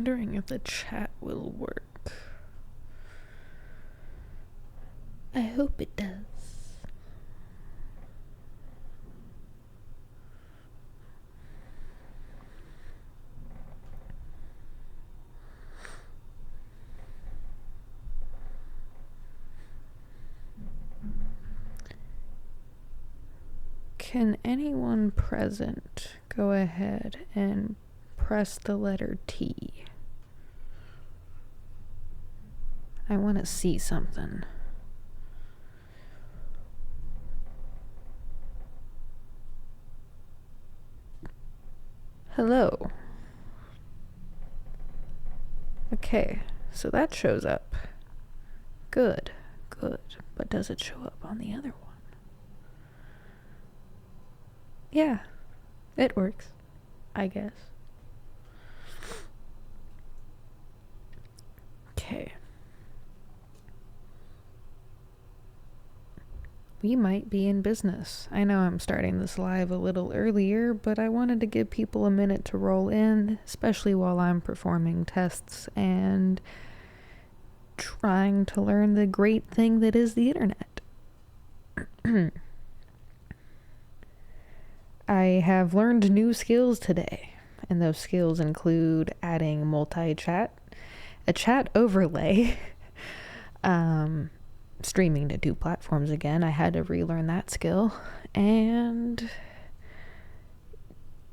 wondering if the chat will work. I hope it does. Can anyone present go ahead and press the letter T? I want to see something. Hello. Okay, so that shows up. Good. But does it show up on the other one? Yeah, it works, I guess. Okay. We might be in business. I know I'm starting this live a little earlier, but I wanted to give people a minute to roll in, especially while I'm performing tests and trying to learn the great thing that is the internet. I have learned new skills today, and those skills include adding multi-chat, a chat overlay, streaming to 2 platforms again. I had to relearn that skill, and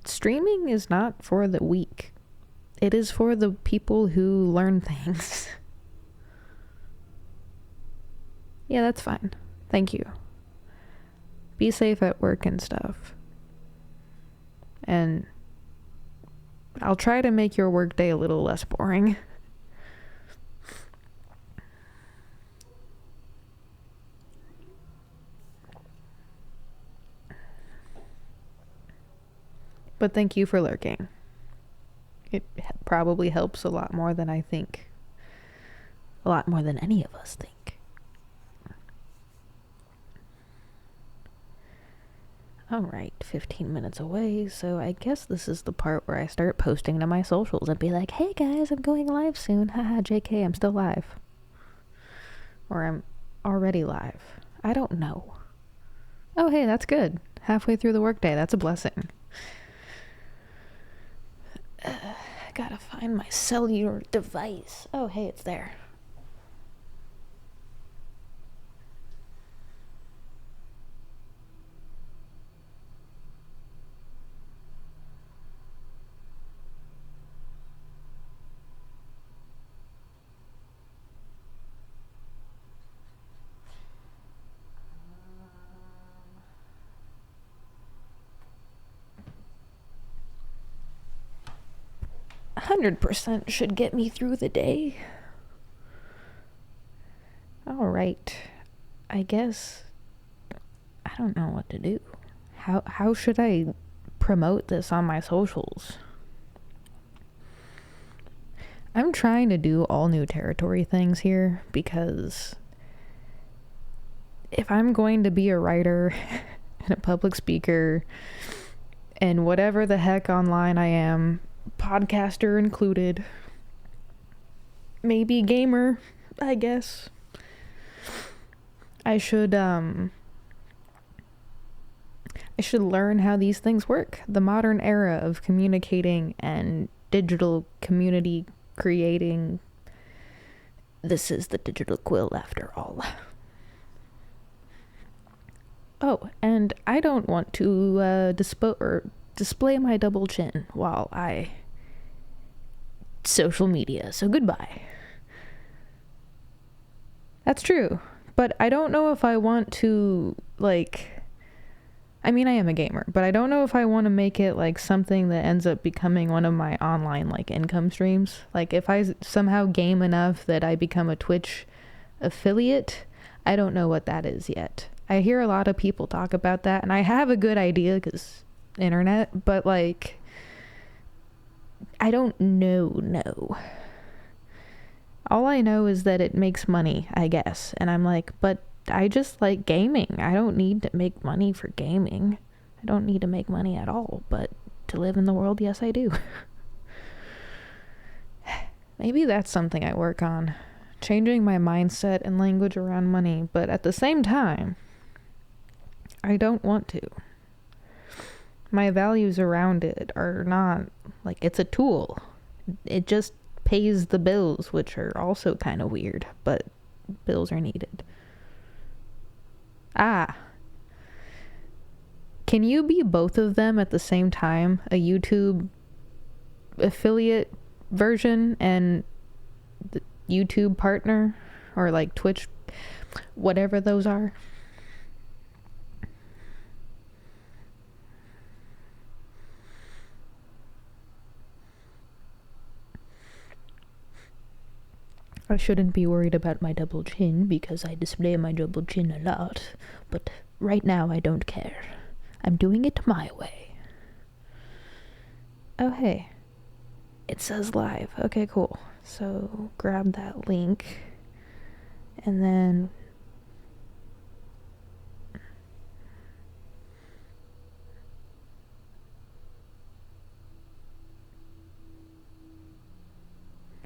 streaming is not for the weak. It is for the people who learn things. Yeah, that's fine. Thank you. Be safe at work and stuff. And I'll try to make your workday a little less boring. But thank you for lurking. It probably helps a lot more than I think. A lot more than any of us think. Alright, 15 minutes away, so I guess this is the part where I start posting to my socials and be like, hey guys, I'm going live soon. Haha, JK, I'm still live. Or I'm already live. I don't know. Oh, hey, that's good. Halfway through the workday, that's a blessing. Gotta find my cellular device. Oh, hey, it's there. 100% should get me through the day. Alright. I guess I don't know what to do. How should I promote this on my socials? I'm trying to do all new territory things here because if I'm going to be a writer and a public speaker and whatever the heck online I am, podcaster included, maybe gamer, I guess, I should learn how these things work. The modern era of communicating and digital community creating. This is the digital Quill after all. Oh, and I don't want to display my double chin while I social media, so goodbye. That's true, but I don't know if I want to, I mean, I am a gamer, but I don't know if I want to make it like something that ends up becoming one of my online income streams. Like if I somehow game enough that I become a Twitch affiliate, I don't know what that is yet. I hear a lot of people talk about that, and I have a good idea because internet, but I don't know. All I know is that it makes money, I guess. And I'm like, but I just like gaming. I don't need to make money for gaming. I don't need to make money at all. But to live in the world, yes, I do. Maybe that's something I work on. Changing my mindset and language around money, but at the same time, I don't want to. My values around it are not, like, it's a tool. It just pays the bills, which are also kind of weird, but bills are needed. Can you be both of them at the same time? A YouTube affiliate version and the YouTube partner? Or like Twitch, whatever those are? I shouldn't be worried about my double chin because I display my double chin a lot, but right now I don't care. I'm doing it my way. Oh, hey. It says live. Okay, cool. So grab that link and then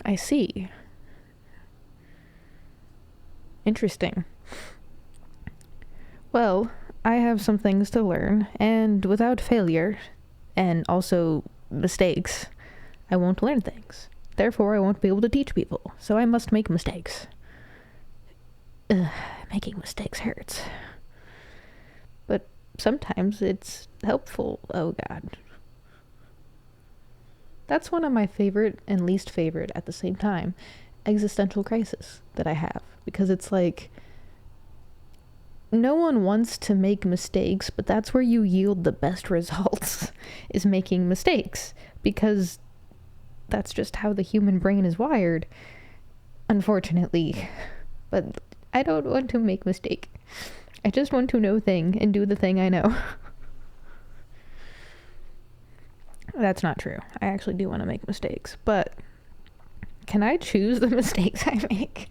I see. Interesting. Well, I have some things to learn, and without failure, and also mistakes, I won't learn things. Therefore, I won't be able to teach people, so I must make mistakes. Ugh, making mistakes hurts. But sometimes it's helpful. Oh god. That's one of my favorite and least favorite at the same time existential crisis that I have, because it's like no one wants to make mistakes, but that's where you yield the best results is making mistakes, because that's just how the human brain is wired, unfortunately. But I don't want to make mistake. I just want to know thing and do the thing I know. That's not true. I actually do want to make mistakes, but can I choose the mistakes I make?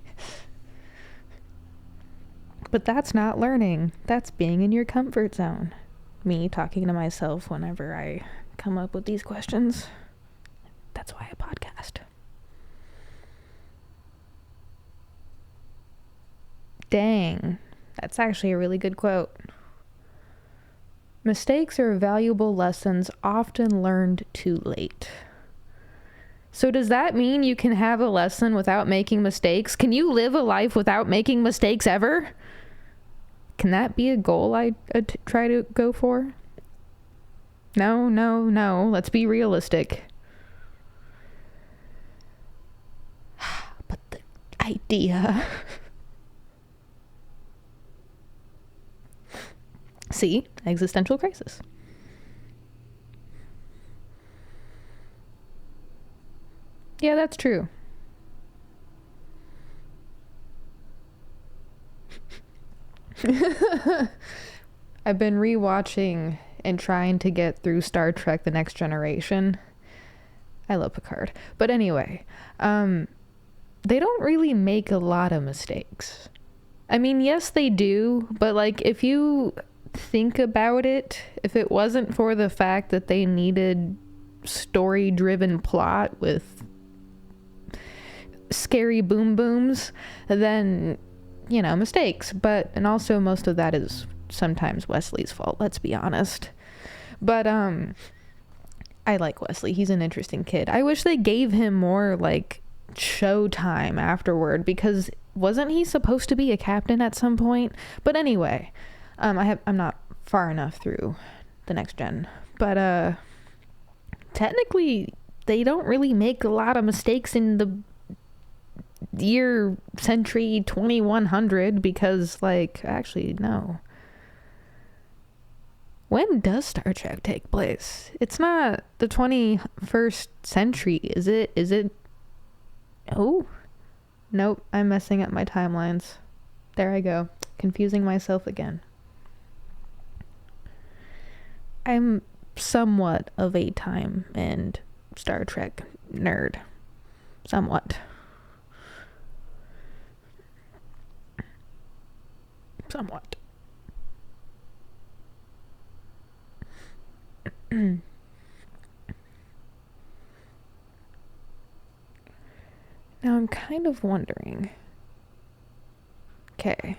But that's not learning. That's being in your comfort zone. Me talking to myself whenever I come up with these questions. That's why I podcast. Dang. That's actually a really good quote. Mistakes are valuable lessons often learned too late. So does that mean you can have a lesson without making mistakes? Can you live a life without making mistakes ever? Can that be a goal I try to go for? No. Let's be realistic. But the idea... See? Existential crisis. Yeah, that's true. I've been rewatching and trying to get through Star Trek The Next Generation. I love Picard. But anyway, they don't really make a lot of mistakes. I mean, yes, they do, but like if you think about it, if it wasn't for the fact that they needed story-driven plot with scary boom booms, then, you know, mistakes. But, and also most of that is sometimes Wesley's fault, let's be honest. But, I like Wesley. He's an interesting kid. I wish they gave him more, like, showtime afterward, because wasn't he supposed to be a captain at some point? But anyway, I'm not far enough through the next gen. But, technically, they don't really make a lot of mistakes in the year century 2100, because, like, actually, no. When does Star Trek take place? It's not the 21st century, is it? Is it? Oh, nope, I'm messing up my timelines. There I go, confusing myself again. I'm somewhat of a time and Star Trek nerd. Somewhat. Now I'm kind of wondering. Okay.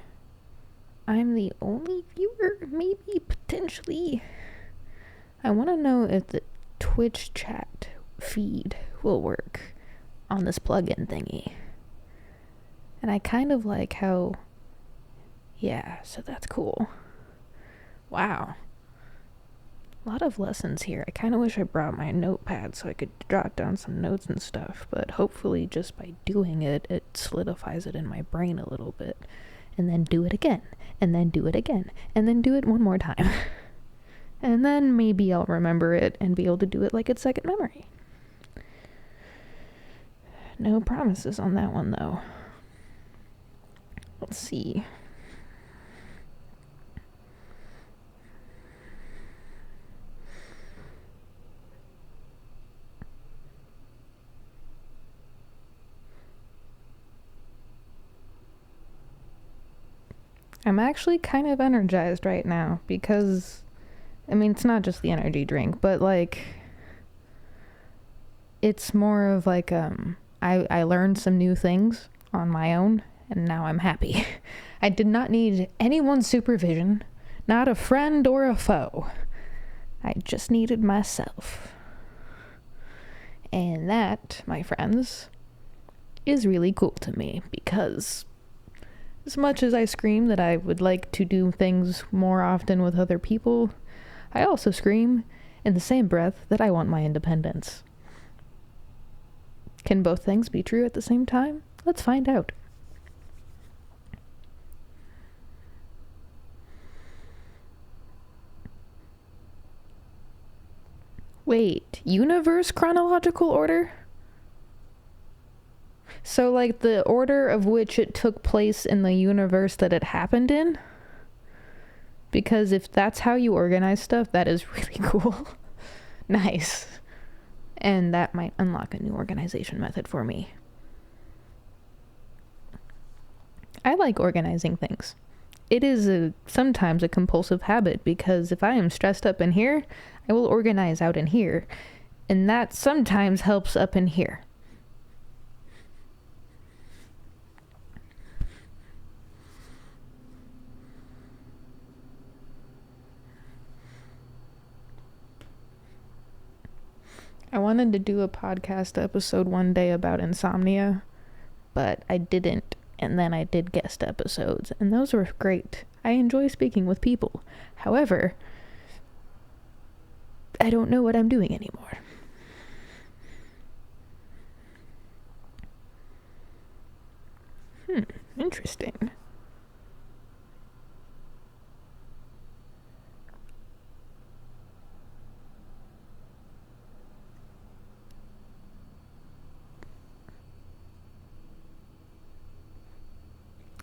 I'm the only viewer, maybe, potentially. I want to know if the Twitch chat feed will work on this plugin thingy. And I kind of like how... Yeah, so that's cool. Wow. A lot of lessons here. I kind of wish I brought my notepad so I could jot down some notes and stuff, but hopefully just by doing it, it solidifies it in my brain a little bit. And then do it again, and then do it again, and then do it one more time. And then maybe I'll remember it and be able to do it like it's second memory. No promises on that one, though. Let's see. I'm actually kind of energized right now because, I mean, it's not just the energy drink, but like, it's more of like, I learned some new things on my own, and now I'm happy. I did not need anyone's supervision, not a friend or a foe. I just needed myself. And that, my friends, is really cool to me because as much as I scream that I would like to do things more often with other people, I also scream in the same breath that I want my independence. Can both things be true at the same time? Let's find out. Wait, universe chronological order? So, like, the order of which it took place in the universe that it happened in? Because if that's how you organize stuff, that is really cool. Nice. And that might unlock a new organization method for me. I like organizing things. It is sometimes a compulsive habit because if I am stressed up in here, I will organize out in here. And that sometimes helps up in here. I wanted to do a podcast episode one day about insomnia, but I didn't, and then I did guest episodes, and those were great. I enjoy speaking with people. However, I don't know what I'm doing anymore. Interesting.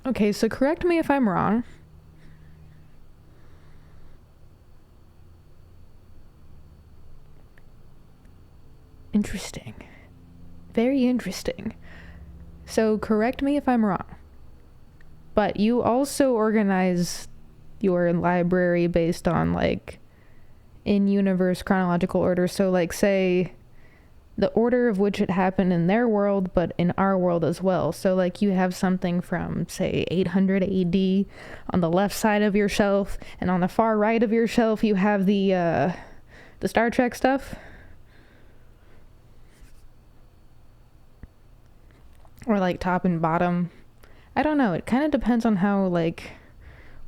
Okay, so correct me if I'm wrong. Interesting. Very interesting. So correct me if I'm wrong. But you also organize your library based on, like, in-universe chronological order. So, like, say, the order of which it happened in their world, but in our world as well. So, like, you have something from, say, 800 AD on the left side of your shelf, and on the far right of your shelf, you have the Star Trek stuff. Or, like, top and bottom. I don't know. It kind of depends on how, like,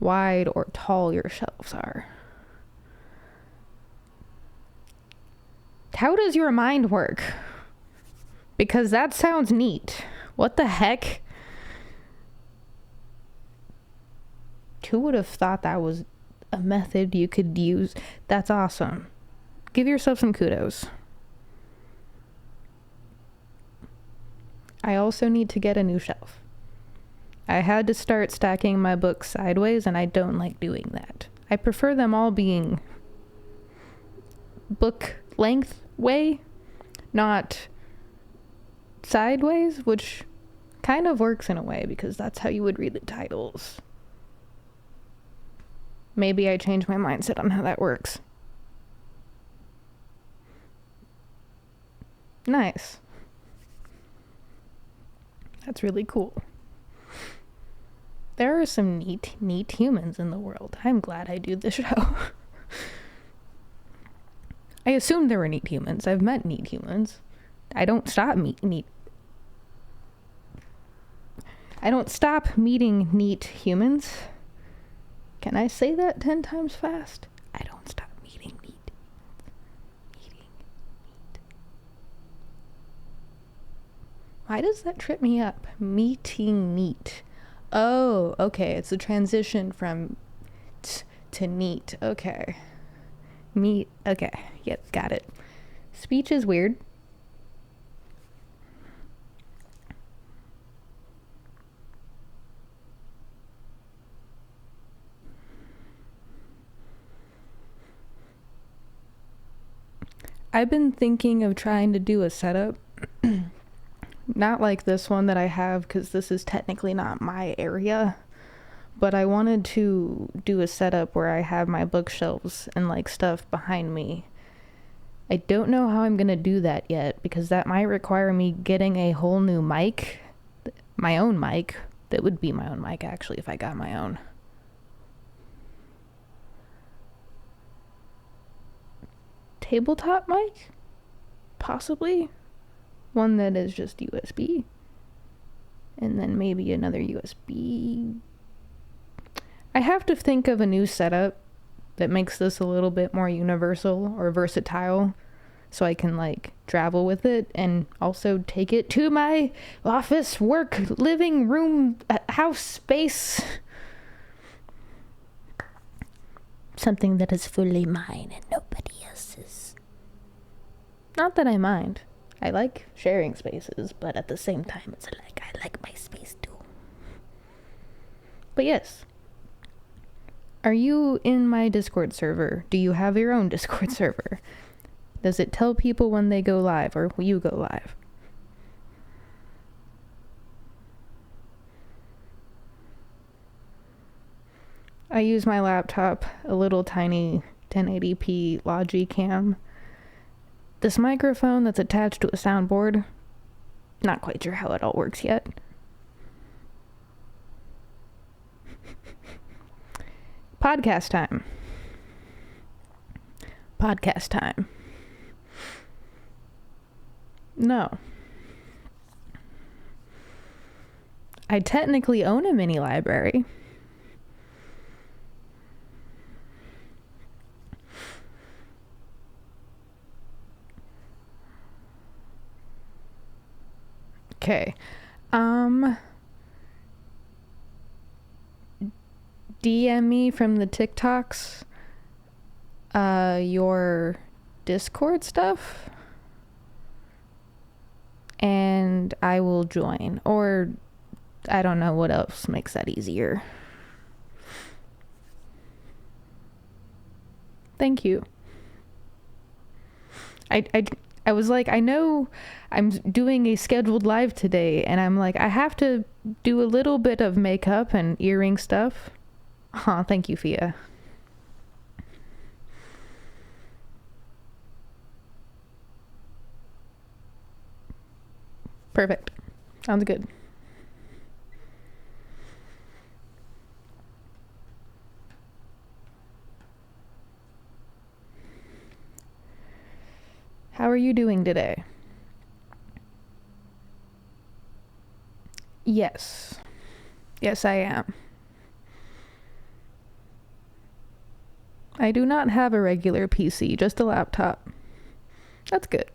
wide or tall your shelves are. How does your mind work? Because that sounds neat. What the heck? Who would have thought that was a method you could use? That's awesome. Give yourself some kudos. I also need to get a new shelf. I had to start stacking my books sideways, and I don't like doing that. I prefer them all being book length way, not sideways, which kind of works in a way because that's how you would read the titles. Maybe I changed my mindset on how that works. Nice. That's really cool. There are some neat humans in the world. I'm glad I do this show. I assumed there were neat humans. I've met neat humans. I don't stop meeting neat humans. Can I say that 10 times fast? I don't stop meeting neat. Why does that trip me up? Meeting neat. Oh, okay. It's a transition from to neat. Okay. Okay. Yep, got it. Speech is weird. I've been thinking of trying to do a setup. Not like this one that I have, because this is technically not my area. But I wanted to do a setup where I have my bookshelves and like stuff behind me. I don't know how I'm gonna do that yet, because that might require me getting a whole new mic. My own mic. That would be my own mic, actually, if I got my own. Tabletop mic? Possibly. One that is just USB. And then maybe another USB. I have to think of a new setup that makes this a little bit more universal or versatile, so I can like travel with it and also take it to my office, work, living room, house space. Something that is fully mine and nobody else's. Not that I mind. I like sharing spaces, but at the same time, it's like I like my space too. But yes. Are you in my Discord server? Do you have your own Discord server? Does it tell people when they go live, or will you go live? I use my laptop, a little tiny 1080p Logicam. This microphone that's attached to a soundboard, not quite sure how it all works yet. Podcast time. No. I technically own a mini library. Okay. DM me from the TikToks your Discord stuff, and I will join. Or I don't know what else makes that easier. Thank you. I was like, I know I'm doing a scheduled live today, and I'm like, I have to do a little bit of makeup and earring stuff. Aw, thank you, Fia. Perfect. Sounds good. How are you doing today? Yes. Yes, I am. I do not have a regular PC, just a laptop. That's good.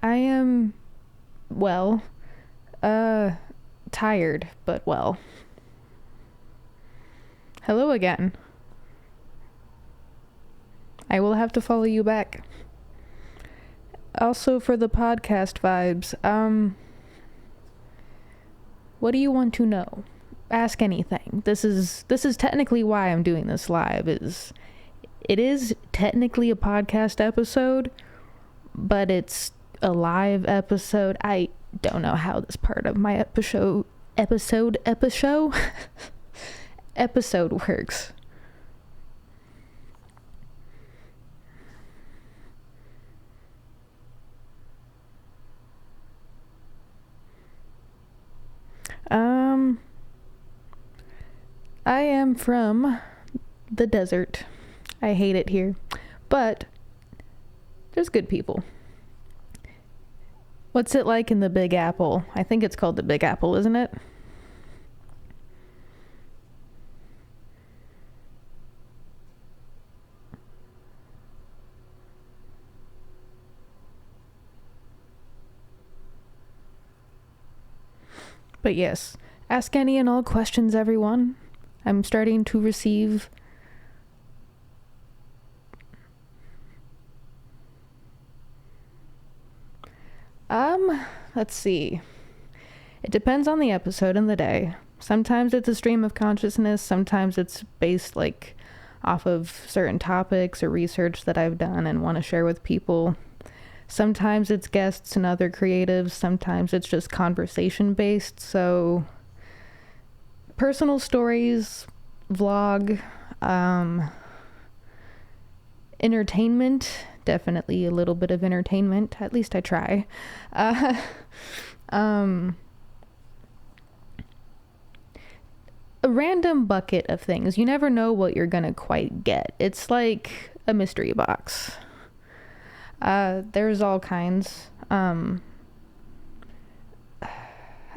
I am, well, tired, but well. Hello again. I will have to follow you back. Also, for the podcast vibes, what do you want to know? Ask anything. This is technically why I'm doing this live. It is technically a podcast episode, but it's a live episode. don't know how this part of my episode works. I am from the desert. I hate it here, but there's good people. What's it like in the Big Apple? I think it's called the Big Apple, isn't it? But yes, ask any and all questions, everyone. I'm starting to receive let's see. It depends on the episode and the day. Sometimes it's a stream of consciousness, sometimes it's based like off of certain topics or research that I've done and want to share with people. Sometimes it's guests and other creatives, sometimes it's just conversation based, so personal stories, vlog, entertainment, definitely a little bit of entertainment, at least I try. A random bucket of things. You never know what you're gonna quite get. It's like a mystery box. There's all kinds.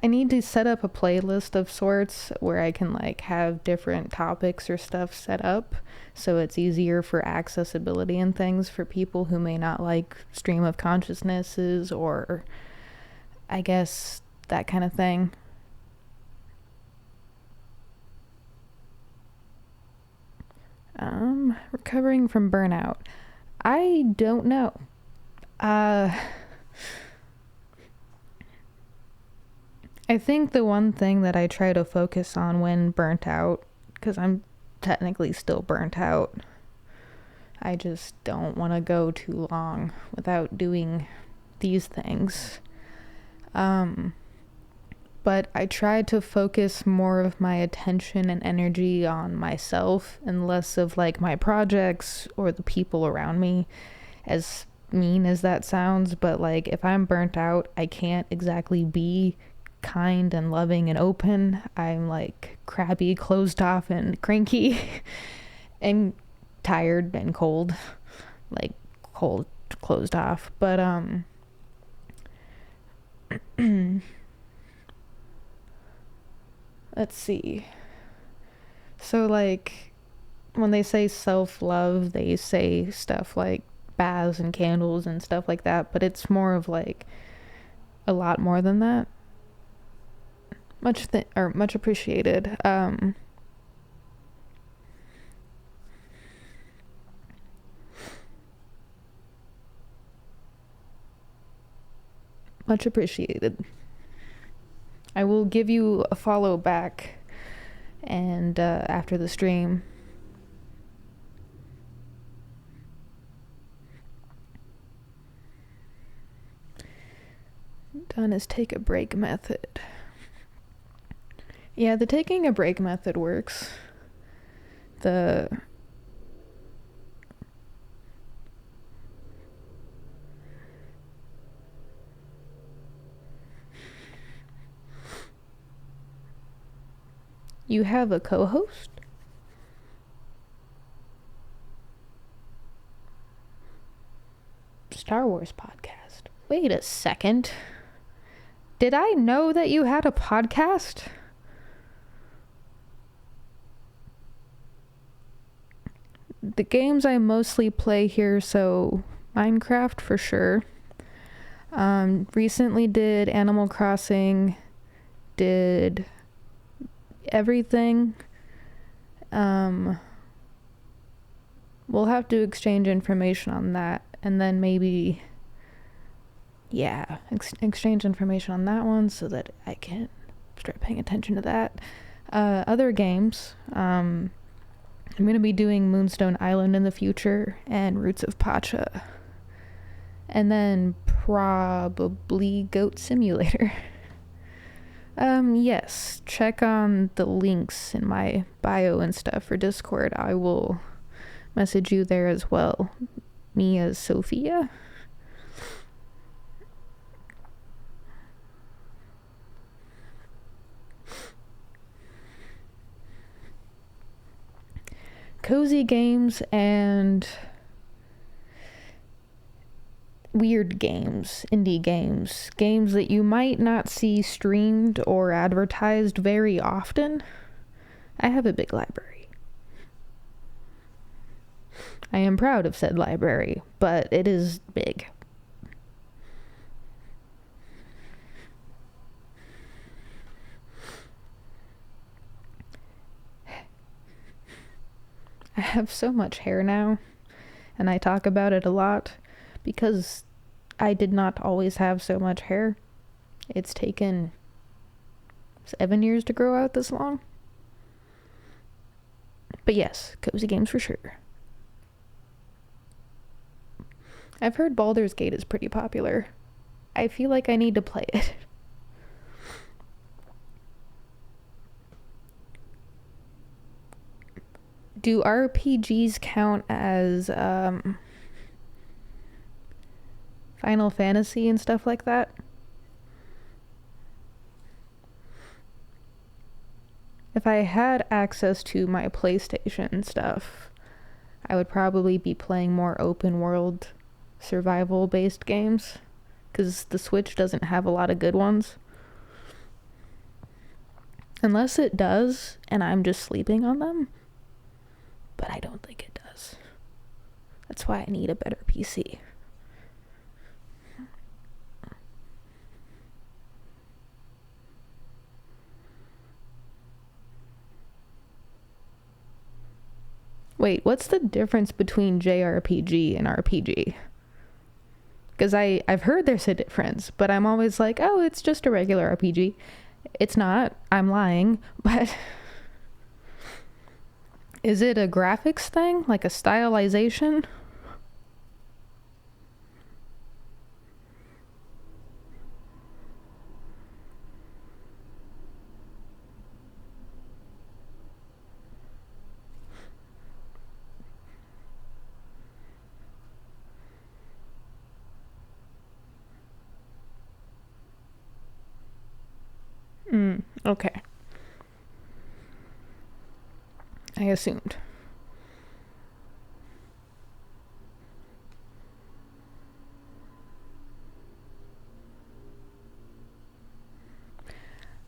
I need to set up a playlist of sorts where I can like have different topics or stuff set up so it's easier for accessibility and things for people who may not like stream of consciousnesses or I guess that kind of thing. Recovering from burnout. I don't know. I think the one thing that I try to focus on when burnt out, because I'm technically still burnt out, I just don't want to go too long without doing these things. But I try to focus more of my attention and energy on myself and less of like my projects or the people around me, as mean as that sounds. But like if I'm burnt out, I can't exactly be kind and loving and open. I'm like crabby, closed off and cranky and tired and cold, like cold, closed off. But let's see. So like when they say self-love, they say stuff like baths and candles and stuff like that, but it's more of like a lot more than that. Much appreciated. Much appreciated. I will give you a follow back and after the stream. Done is take a break method. Yeah, the taking a break method works. You have a co-host? Star Wars podcast. Wait a second. Did I know that you had a podcast? The games I mostly play here, so Minecraft for sure. Recently did Animal Crossing, did everything. We'll have to exchange information on that, and then maybe exchange information on that one so that I can start paying attention to that. Other games, I'm going to be doing Moonstone Island in the future and Roots of Pacha. And then Probably Goat Simulator. Yes, check on the links in my bio and stuff for Discord. I will message you there as well. Me as Sophia. Cozy games and weird games, indie games, games that you might not see streamed or advertised very often. I have a big library. I am proud of said library, but it is big. I have so much hair now, and I talk about it a lot because I did not always have so much hair. It's taken 7 years to grow out this long. But yes, cozy games for sure. I've heard Baldur's Gate is pretty popular. I feel like I need to play it. Do RPGs count as Final Fantasy and stuff like that? If I had access to my PlayStation stuff, I would probably be playing more open world survival based games, because the Switch doesn't have a lot of good ones. Unless it does, and I'm just sleeping on them. But I don't think it does. That's why I need a better PC. Wait, what's the difference between JRPG and RPG? Because I've heard there's a difference, but I'm always like, oh, it's just a regular RPG. It's not. I'm lying. But is it a graphics thing? Like a stylization? Okay. I assumed.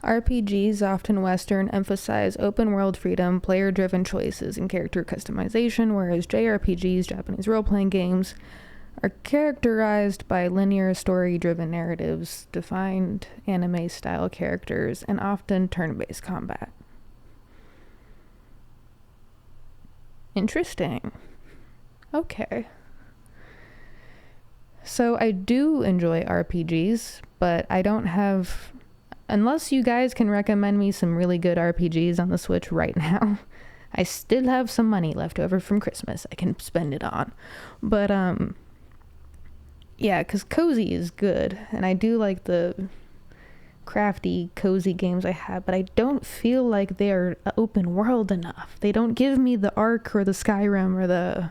RPGs, often Western, emphasize open-world freedom, player-driven choices, and character customization, whereas JRPGs, Japanese role-playing games, are characterized by linear story-driven narratives, defined anime-style characters, and often turn-based combat. Interesting. Okay. So I do enjoy RPGs, but I don't have... Unless you guys can recommend me some really good RPGs on the Switch right now, I still have some money left over from Christmas I can spend it on. But, yeah, because cozy is good, and I do like the crafty, cozy games I have, but I don't feel like they're open world enough. They don't give me the Ark or the Skyrim or the...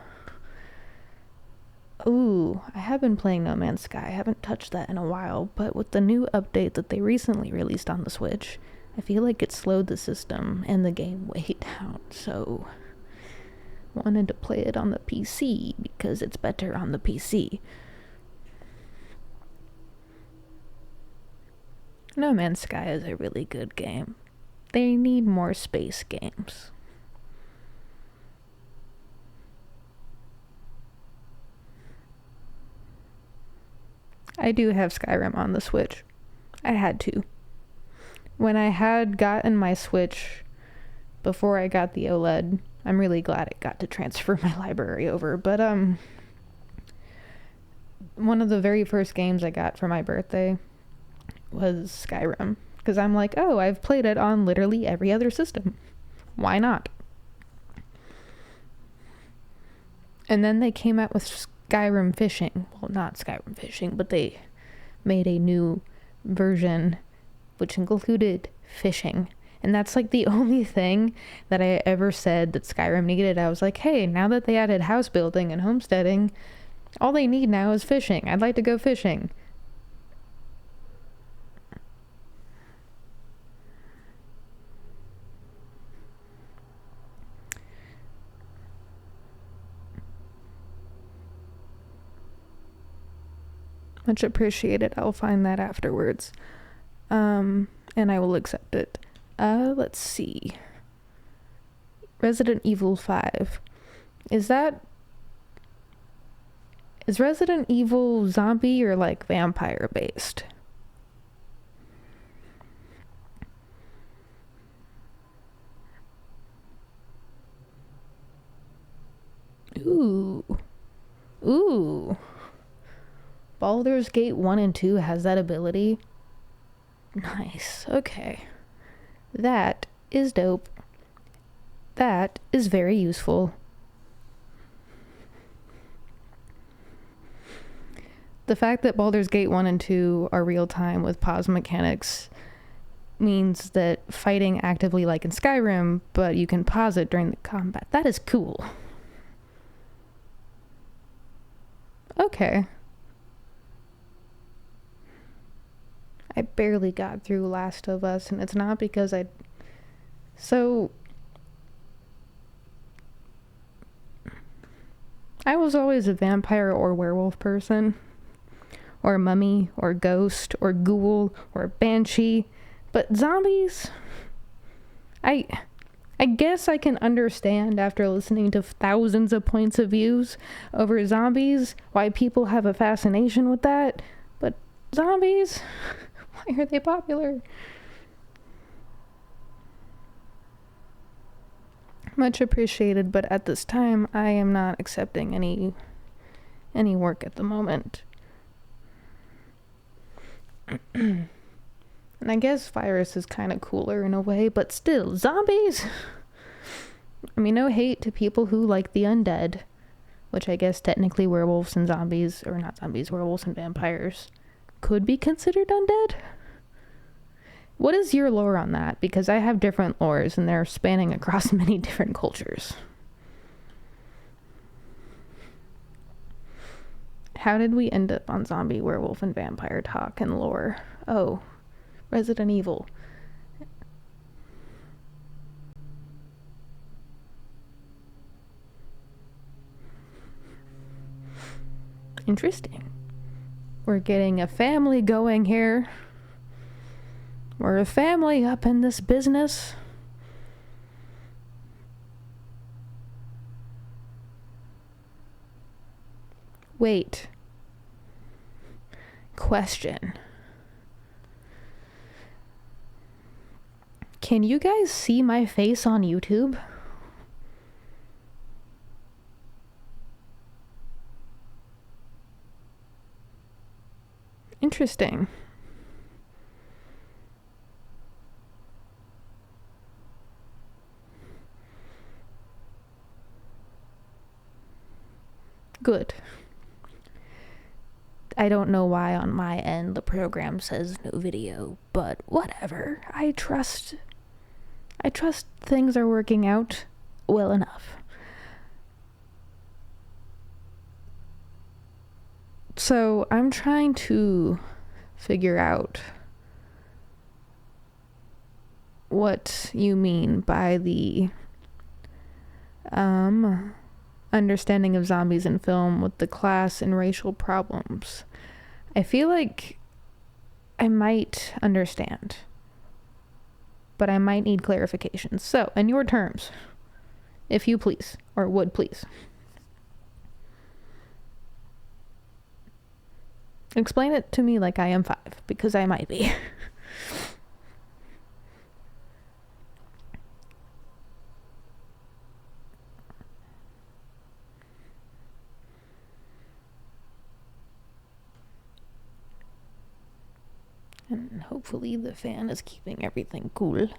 Ooh, I have been playing No Man's Sky. I haven't touched that in a while, but with the new update that they recently released on the Switch, I feel like it slowed the system and the game way down, so wanted to play it on the PC because it's better on the PC. No Man's Sky is a really good game. They need more space games. I do have Skyrim on the Switch. I had to. When I had gotten my Switch before I got the OLED, I'm really glad it got to transfer my library over, but one of the very first games I got for my birthday was Skyrim, because I'm like, oh, I've played it on literally every other system. Why not? And then they came out with Skyrim Fishing. Well, not Skyrim Fishing, but they made a new version which included fishing. And that's like the only thing that I ever said that Skyrim needed. I was like, hey, now that they added house building and homesteading, all they need now is fishing. I'd like to go fishing. Much appreciated. I'll find that afterwards. And I will accept it. Let's see. Resident Evil 5. Is Resident Evil zombie or like vampire based? Ooh. Baldur's Gate 1 and 2 has that ability. Nice. Okay. That is dope. That is very useful. The fact that Baldur's Gate 1 and 2 are real time with pause mechanics means that fighting actively like in Skyrim, but you can pause it during the combat. That is cool. Okay. I barely got through Last of Us, and it's not because I was always a vampire or werewolf person, or mummy, or ghost, or ghoul, or banshee, but zombies, I guess I can understand after listening to thousands of points of views over zombies why people have a fascination with that, but zombies, why are they popular? Much appreciated, but at this time, I am not accepting any work at the moment. And I guess virus is kind of cooler in a way, but still, zombies? I mean, no hate to people who like the undead, which I guess technically werewolves and zombies, or not zombies, werewolves and vampires could be considered undead. What is your lore on that? Because I have different lores and they're spanning across many different cultures. How did we end up on zombie, werewolf, and vampire talk and lore? Oh, Resident Evil. Interesting. We're getting a family going here. We're a family up in this business. Wait. Question. Can you guys see my face on YouTube? Interesting. Good. I don't know why on my end the program says no video, but whatever. I trust things are working out well enough. So I'm trying to figure out what you mean by the understanding of zombies in film with the class and racial problems. I feel like I might understand, but I might need clarification. So, in your terms, if you please, or would please, explain it to me like I am 5, because I might be. And hopefully the fan is keeping everything cool.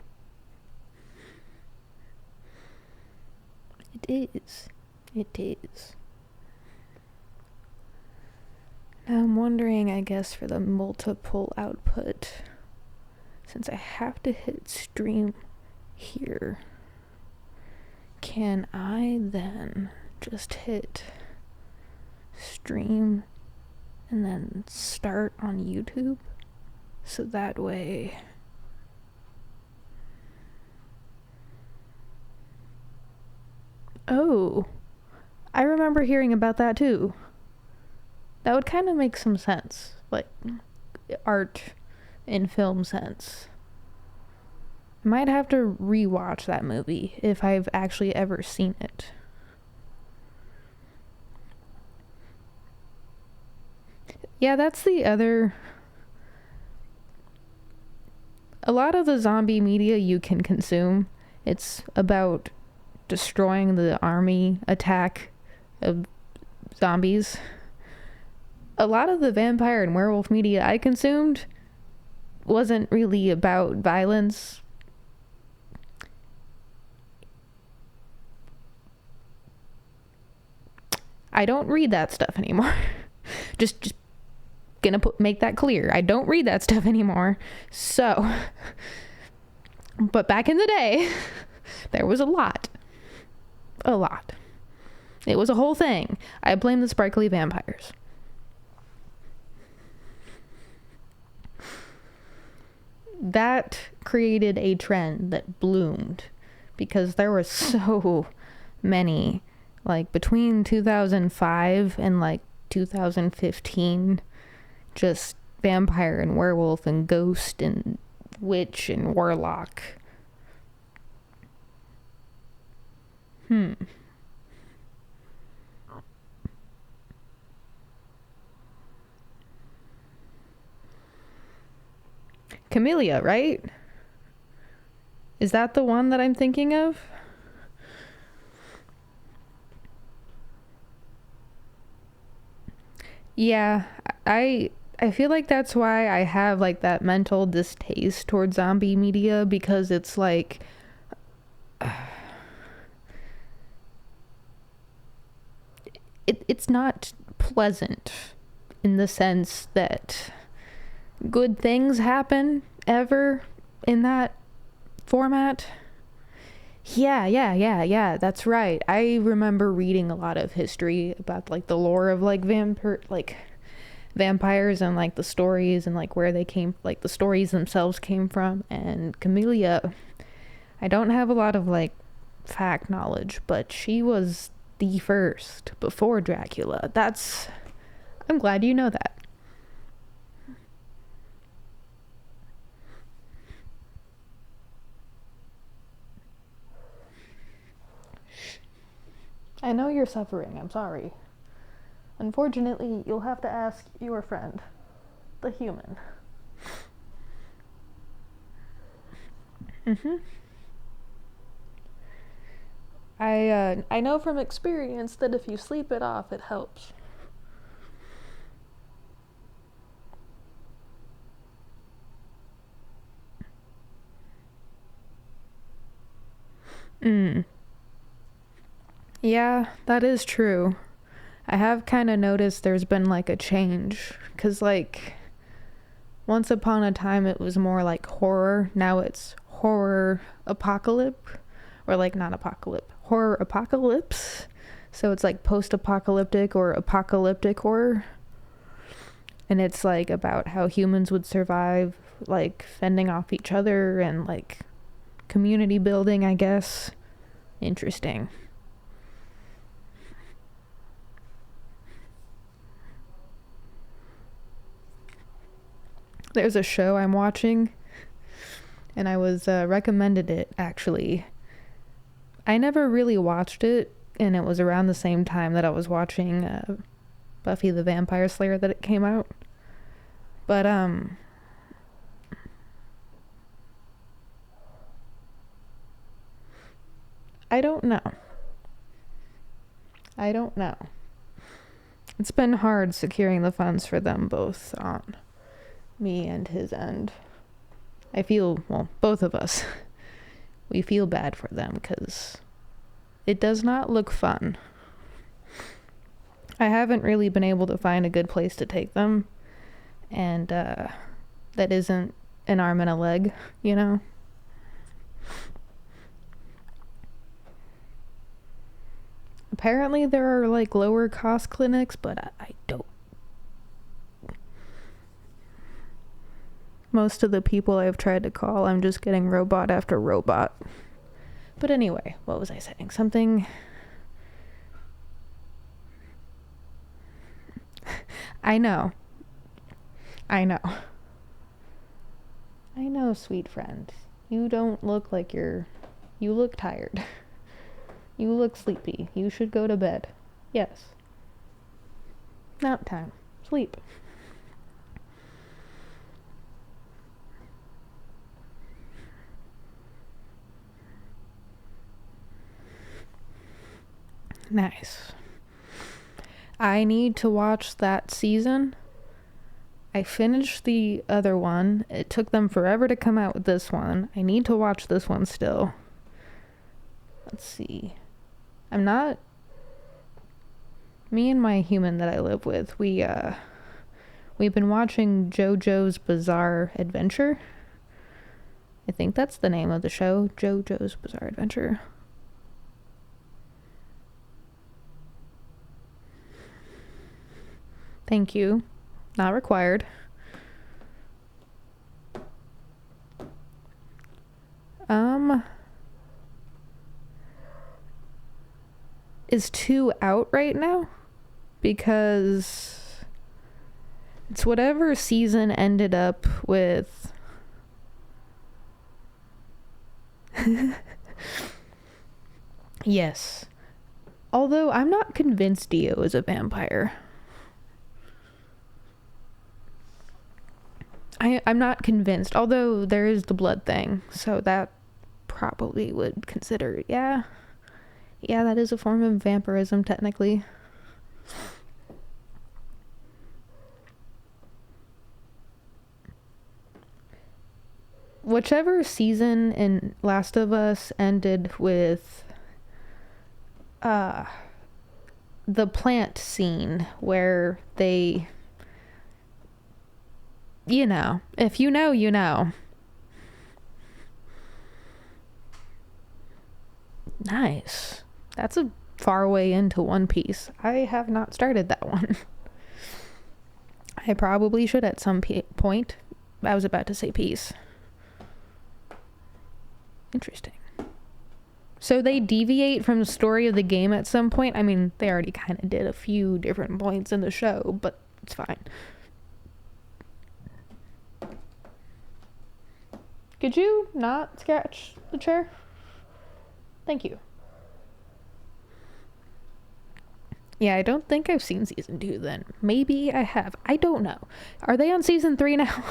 It is. Now I'm wondering, I guess, for the multiple output, since I have to hit stream here, can I then just hit stream and then start on YouTube? So that way oh, I remember hearing about that too. That would kind of make some sense, like art in film sense. I might have to rewatch that movie if I've actually ever seen it. Yeah, that's the other. A lot of the zombie media you can consume, it's about destroying the army attack of zombies. A lot of the vampire and werewolf media I consumed wasn't really about violence. I don't read that stuff anymore. just gonna make that clear. I don't read that stuff anymore. So, but back in the day, there was a lot. It was a whole thing. I blame the sparkly vampires. That created a trend that bloomed because there were so many, like between 2005 and like 2015, just vampire and werewolf and ghost and witch and warlock. Camellia, right? Is that the one that I'm thinking of? Yeah, I feel like that's why I have like that mental distaste towards zombie media, because it's like it's not pleasant in the sense that good things happen ever in that format. Yeah, that's right. I remember reading a lot of history about like the lore of like vampires and like the stories and like where they came, like the stories themselves came from. And Camellia, I don't have a lot of like fact knowledge, but she was the first before Dracula. I'm glad you know that. I know you're suffering, I'm sorry. Unfortunately, you'll have to ask your friend, the human. I know from experience that if you sleep it off, it helps. Yeah, that is true. I have kind of noticed there's been like a change, because like once upon a time it was more like horror. Now it's horror apocalypse, or like not apocalypse, horror apocalypse. So it's like post-apocalyptic or apocalyptic horror. And it's like about how humans would survive, like fending off each other and like community building, I guess. Interesting. There's a show I'm watching, and I was recommended it, actually. I never really watched it, and it was around the same time that I was watching Buffy the Vampire Slayer that it came out. But I don't know. It's been hard securing the funds for them both on me and his end. I feel, well, both of us, we feel bad for them because it does not look fun. I haven't really been able to find a good place to take them, and that isn't an arm and a leg, you know? Apparently there are like lower cost clinics, but I don't. Most of the people I've tried to call, I'm just getting robot after robot. But anyway, what was I saying? Something... I know, sweet friend. You don't look like you look tired. You look sleepy. You should go to bed. Yes. Nap time. Sleep. Nice. I need to watch that season. I finished the other one. It took them forever to come out with this one. I need to watch this one still. Let's see. Me and my human that I live with, we've been watching JoJo's Bizarre Adventure. I think that's the name of the show, JoJo's Bizarre Adventure. Thank you. Not required. Is 2 out right now? Because it's whatever season ended up with. Yes. Although I'm not convinced Dio is a vampire. I'm not convinced, although there is the blood thing, so that probably would consider, yeah, that is a form of vampirism, technically. Whichever season in Last of Us ended with the plant scene where they... You know. If you know, you know. Nice. That's a far way into One Piece. I have not started that one. I probably should at some point. I was about to say peace. Interesting. So they deviate from the story of the game at some point? I mean, they already kind of did a few different points in the show, but it's fine. Could you not scratch the chair? Thank you. Yeah, I don't think I've seen season 2 then. Maybe I have. I don't know. Are they on season 3 now?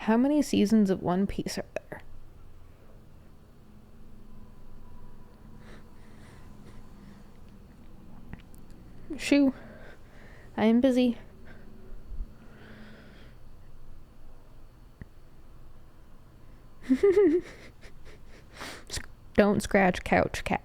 How many seasons of One Piece are there? Shoo. I am busy. Don't scratch couch cat.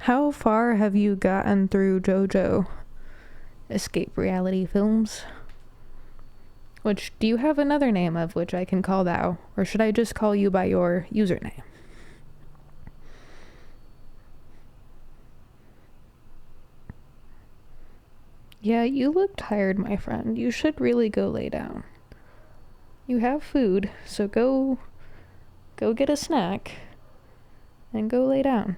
How far have you gotten through JoJo Escape Reality Films? Which, do you have another name of which I can call thou? Or should I just call you by your username? Yeah, you look tired, my friend. You should really go lay down. You have food, so go get a snack and go lay down.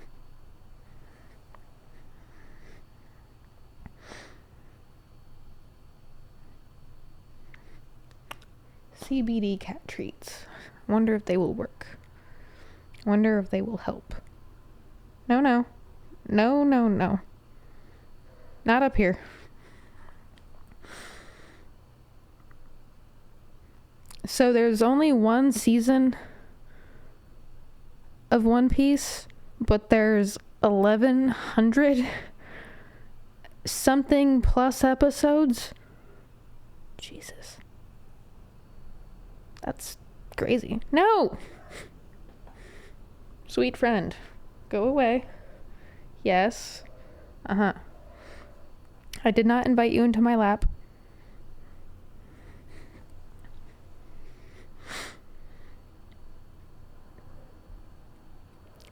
CBD cat treats. Wonder if they will work. Wonder if they will help. No. Not up here. So there's only one season of One Piece, but there's 1100 something plus episodes. Jesus. That's crazy. No! Sweet friend, go away. Yes. Uh-huh. I did not invite you into my lap.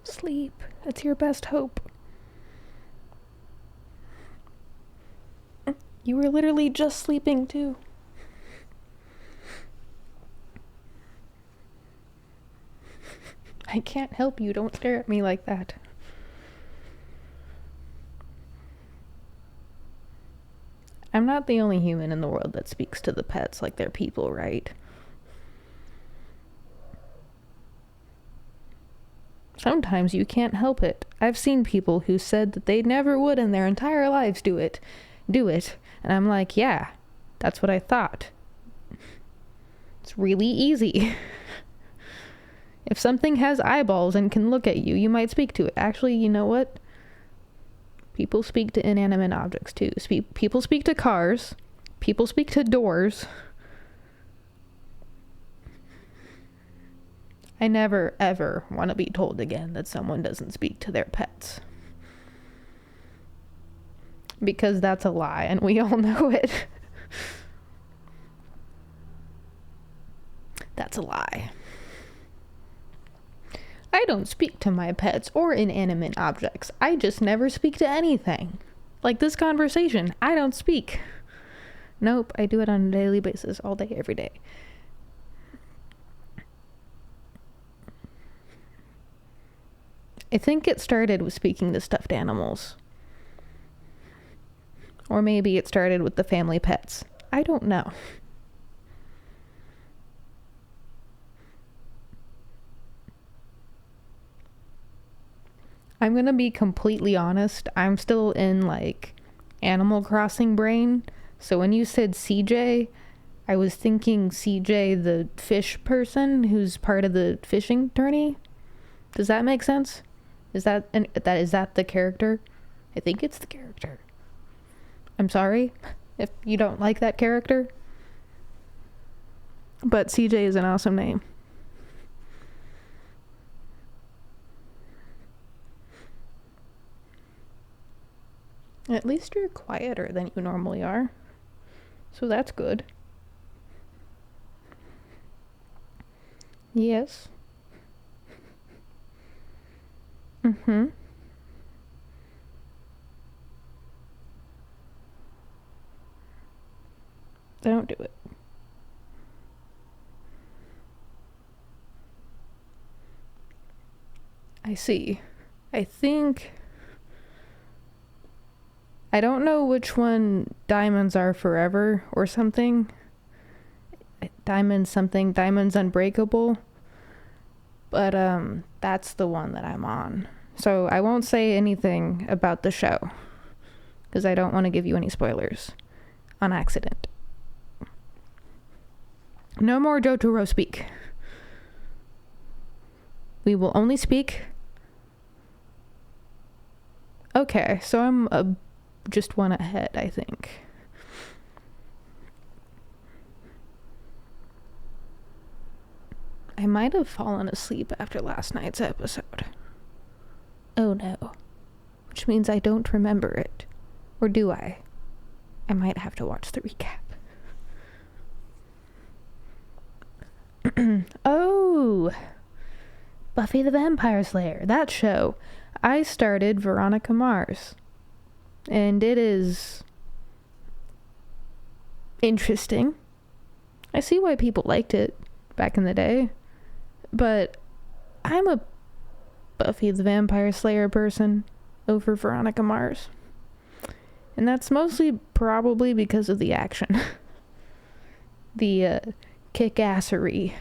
Sleep. It's your best hope. You were literally just sleeping too. I can't help you. Don't stare at me like that. I'm not the only human in the world that speaks to the pets like they're people, right? Sometimes you can't help it. I've seen people who said that they never would in their entire lives do it. And I'm like, yeah, that's what I thought. It's really easy. If something has eyeballs and can look at you, you might speak to it. Actually, you know what? People speak to inanimate objects too. People speak to cars. People speak to doors. I never, ever want to be told again that someone doesn't speak to their pets. Because that's a lie, and we all know it. That's a lie. I don't speak to my pets or inanimate objects. I just never speak to anything. Like this conversation, I don't speak. Nope, I do it on a daily basis, all day, every day. I think it started with speaking to stuffed animals. Or maybe it started with the family pets. I don't know. I'm gonna be completely honest. I'm still in like Animal Crossing brain. So when you said CJ, I was thinking CJ the fish person who's part of the fishing tourney. Does that make sense? Is that the character? I think it's the character. I'm sorry if you don't like that character. But CJ is an awesome name. At least you're quieter than you normally are. So that's good. Yes. Mm-hmm. Don't do it. I see. I think... I don't know which one Diamonds Are Forever or something. Diamonds Unbreakable. But that's the one that I'm on. So I won't say anything about the show. Because I don't want to give you any spoilers. On accident. No more Jotaro speak. We will only speak... Okay, so I'm just one ahead, I think. I might have fallen asleep after last night's episode. Oh no. Which means I don't remember it. Or do I? I might have to watch the recap. Oh! Buffy the Vampire Slayer. That show. I started Veronica Mars. And it is interesting. I see why people liked it back in the day. But I'm a Buffy the Vampire Slayer person over Veronica Mars. And that's mostly probably because of the action. The kick-assery.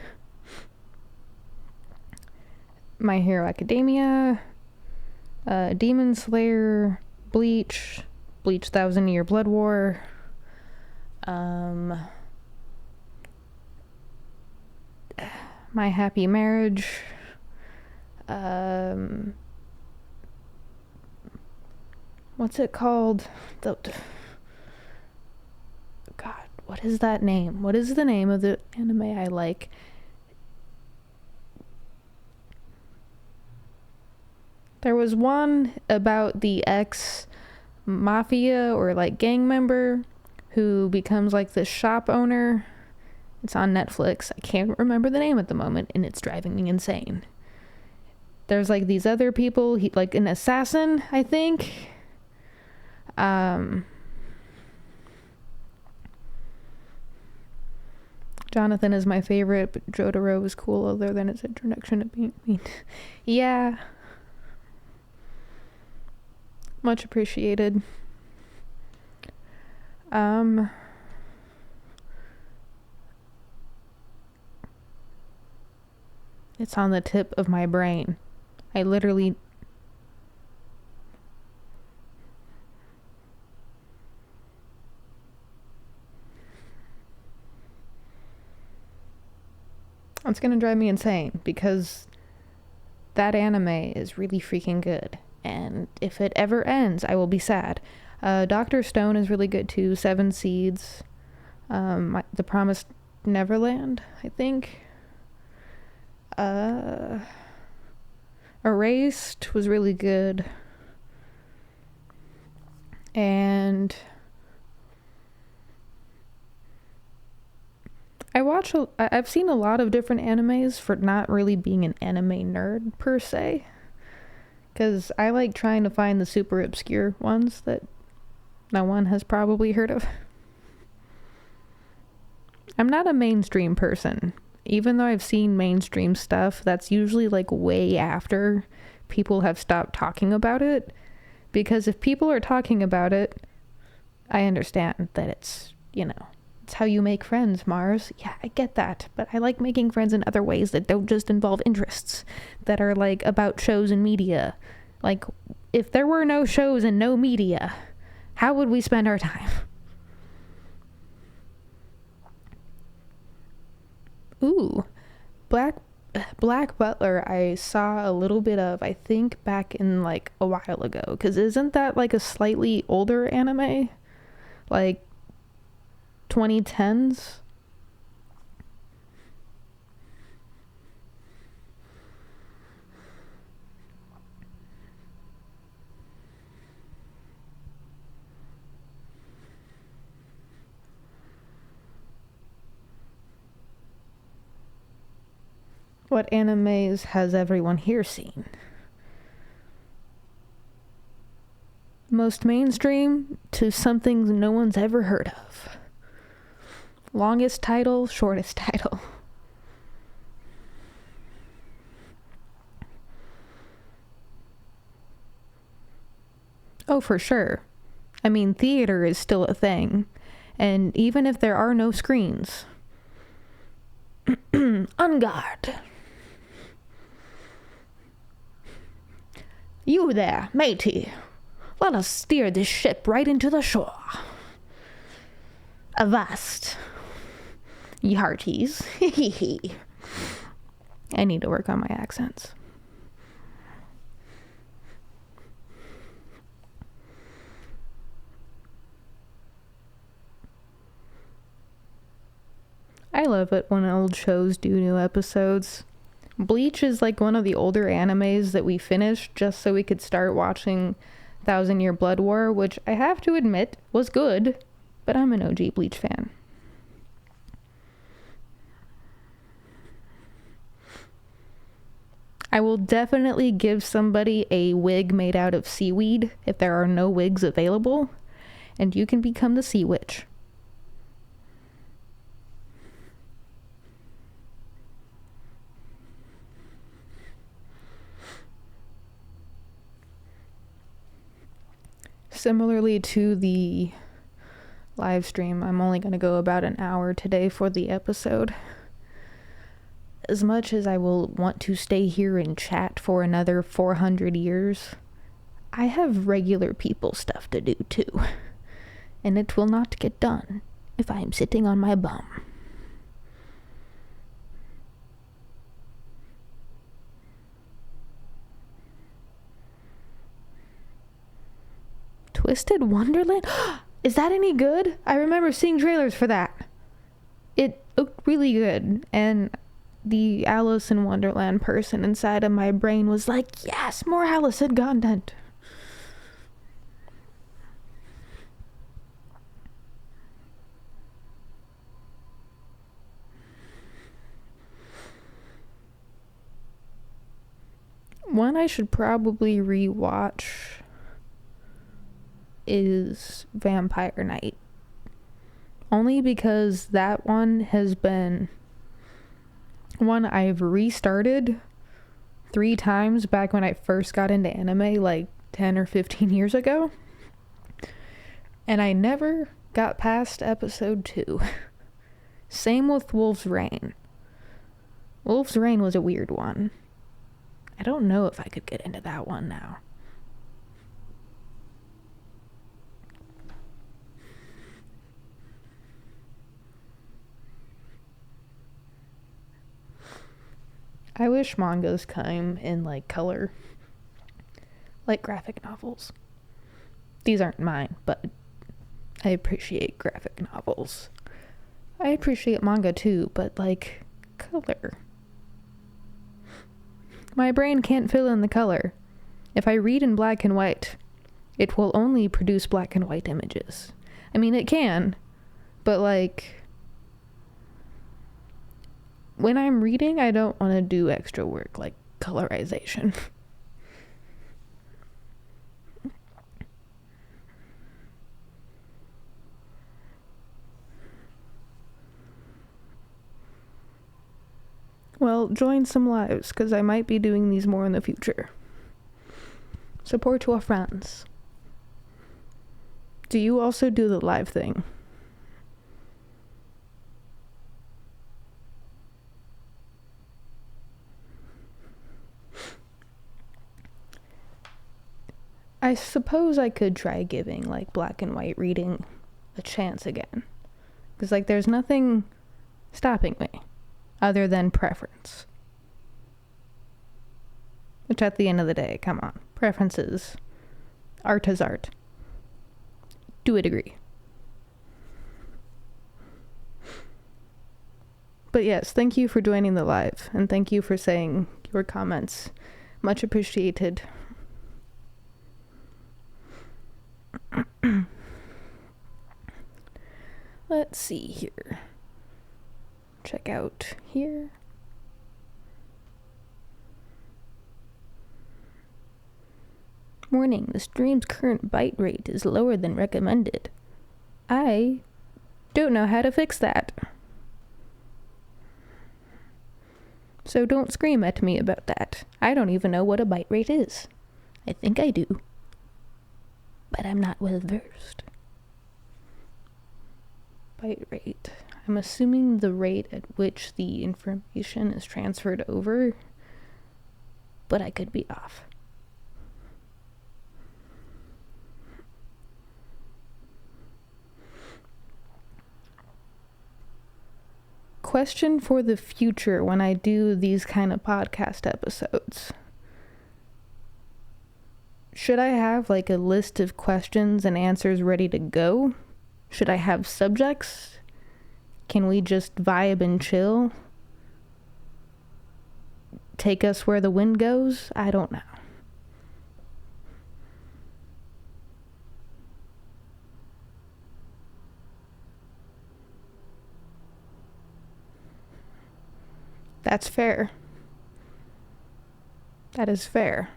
My Hero Academia, Demon Slayer, Bleach 1000 Year Blood War, My Happy Marriage. What's it called? God, what is that name? What is the name of the anime I like? There was one about the ex-mafia or like gang member who becomes like this shop owner. It's on Netflix. I can't remember the name at the moment, and it's driving me insane. There's like these other people, like an assassin, I think. Jonathan is my favorite, but Jotaro was cool other than its introduction to being mean. Yeah. Much appreciated. It's on the tip of my brain. I literally... It's gonna drive me insane because that anime is really freaking good. And if it ever ends, I will be sad. Dr. Stone is really good too. Seven Seeds. The Promised Neverland, I think. Erased was really good. And I've seen a lot of different animes for not really being an anime nerd per se. Because I like trying to find the super obscure ones that no one has probably heard of. I'm not a mainstream person. Even though I've seen mainstream stuff, that's usually like way after people have stopped talking about it. Because if people are talking about it, I understand that it's, it's how you make friends, Mars. Yeah, I get that. But I like making friends in other ways that don't just involve interests, that are like about shows and media. Like, if there were no shows and no media, how would we spend our time? Ooh, Black Butler I saw a little bit of, I think, back in like a while ago. Because isn't that like a slightly older anime? Like 2010s? What animes has everyone here seen? Most mainstream to something no one's ever heard of. Longest title, shortest title. Oh, for sure. I mean, theater is still a thing. And even if there are no screens. On guard. You there, matey. Let us steer this ship right into the shore. Avast. Ye hearties. I need to work on my accents. I love it when old shows do new episodes. Bleach is like one of the older animes that we finished just so we could start watching 1,000 Year Blood War, which I have to admit was good, but I'm an OG Bleach fan. I will definitely give somebody a wig made out of seaweed if there are no wigs available, and you can become the Sea Witch. Similarly to the live stream, I'm only going to go about an hour today for the episode. As much as I will want to stay here and chat for another 400 years, I have regular people stuff to do too. And it will not get done if I am sitting on my bum. Twisted Wonderland? Is that any good? I remember seeing trailers for that. It looked really good, and the Alice in Wonderland person inside of my brain was like, yes, more Alice in content. One I should probably rewatch is Vampire Night. Only because that one has been one I've restarted 3 times back when I first got into anime, like 10 or 15 years ago. And I never got past episode 2. Same with Wolf's Rain. Wolf's Rain was a weird one. I don't know if I could get into that one now. I wish mangas came in like color, like graphic novels. These aren't mine, but I appreciate graphic novels. I appreciate manga too, but like color. My brain can't fill in the color. If I read in black and white, it will only produce black and white images. I mean, it can, but like, when I'm reading, I don't want to do extra work like colorization. Well, join some lives, because I might be doing these more in the future. Support your friends. Do you also do the live thing? I suppose I could try giving like black and white reading a chance again. Because like there's nothing stopping me other than preference. Which at the end of the day, come on. Preferences. Art is art. Do it agree? But yes, thank you for joining the live. And thank you for saying your comments. Much appreciated. Let's see here. Check out here. Warning, the stream's current bite rate is lower than recommended. I don't know how to fix that. So don't scream at me about that. I don't even know what a bite rate is. I think I do, but I'm not well versed. Bite rate. I'm assuming the rate at which the information is transferred over, but I could be off. Question for the future when I do these kind of podcast episodes. Should I have like a list of questions and answers ready to go? Should I have subjects? Can we just vibe and chill? Take us where the wind goes? I don't know. That's fair. That is fair.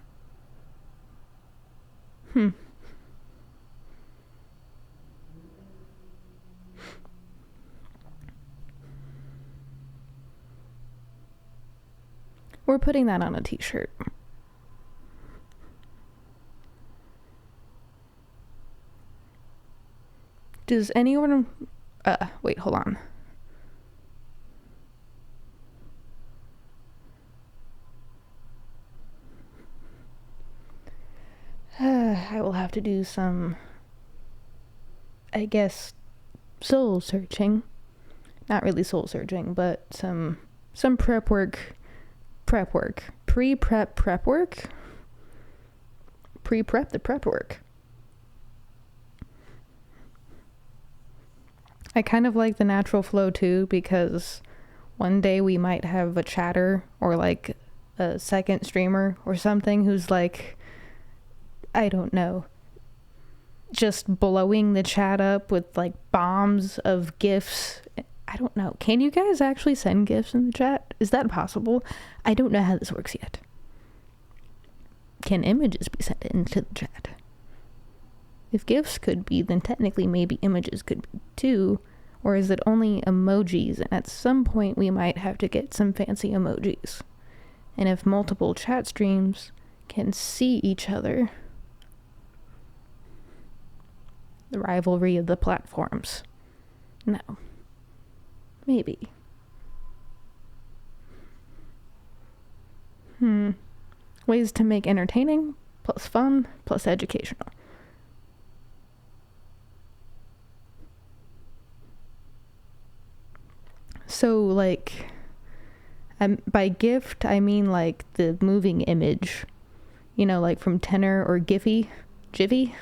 We're putting that on a t-shirt. Does anyone... wait, hold on. I will have to do some, I guess, soul searching. Not really soul searching, but some prep work. Pre-prep work. I kind of like the natural flow too, because one day we might have a chatter or like a second streamer or something who's like, I don't know, just blowing the chat up with like bombs of GIFs. I don't know. Can you guys actually send GIFs in the chat? Is that possible? I don't know how this works yet. Can images be sent into the chat? If GIFs could be, then technically maybe images could be too. Or is it only emojis? And at some point we might have to get some fancy emojis. And if multiple chat streams can see each other, the rivalry of the platforms. No. Maybe. Ways to make entertaining, plus fun, plus educational. So, like, by gift, I mean, like, the moving image. You know, like from Tenor or Giphy? Jiffy?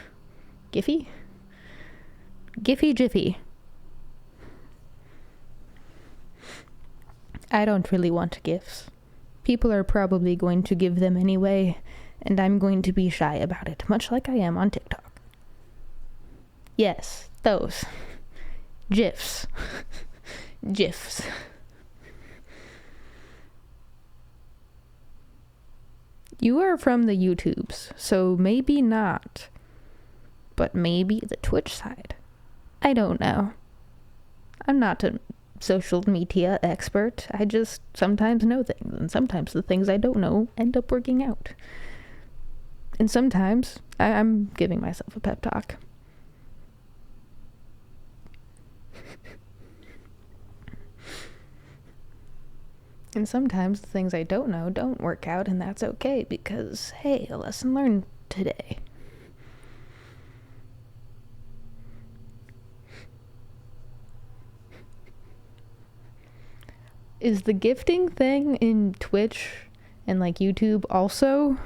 Giphy? Jiffy. I don't really want gifts. People are probably going to give them anyway, and I'm going to be shy about it, much like I am on TikTok. Yes, those. GIFs. GIFs. You are from the YouTubes, so maybe not. But maybe the Twitch side. I don't know. I'm not a social media expert. I just sometimes know things, and sometimes the things I don't know end up working out. And sometimes I'm giving myself a pep talk. And sometimes the things I don't know don't work out, and that's okay, because, hey, a lesson learned today. Is the gifting thing in Twitch and like YouTube also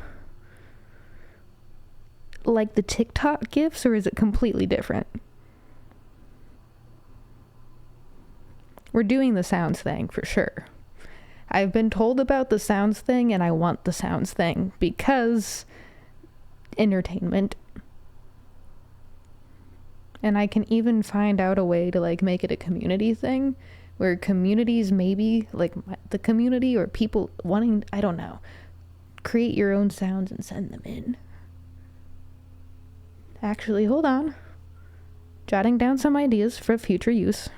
like the TikTok gifts, or is it completely different? We're doing the sounds thing for sure. I've been told about the sounds thing, and I want the sounds thing because entertainment. And I can even find out a way to like make it a community thing, where communities, maybe like the community or people wanting, I don't know, create your own sounds and send them in. Actually, hold on. Jotting down some ideas for future use.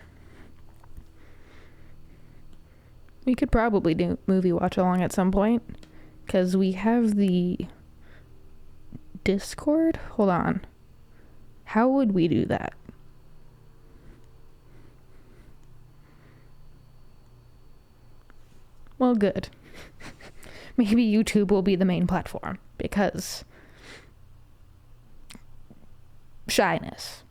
We could probably do movie watch along at some point, because we have the Discord. Hold on. How would we do that? Well, good. Maybe YouTube will be the main platform, because shyness.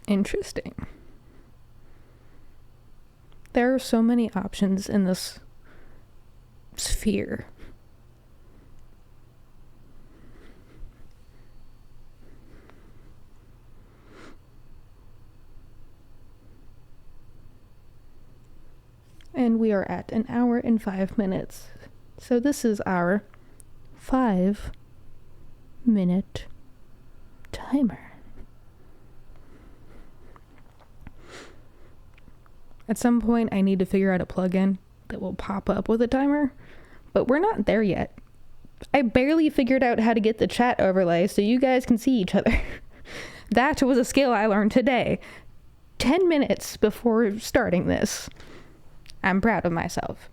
Interesting. There are so many options in this sphere. And we are at 1 hour and 5 minutes. So this is our 5-minute timer. At some point, I need to figure out a plugin that will pop up with a timer, but we're not there yet. I barely figured out how to get the chat overlay so you guys can see each other. That was a skill I learned today, 10 minutes before starting this. I'm proud of myself.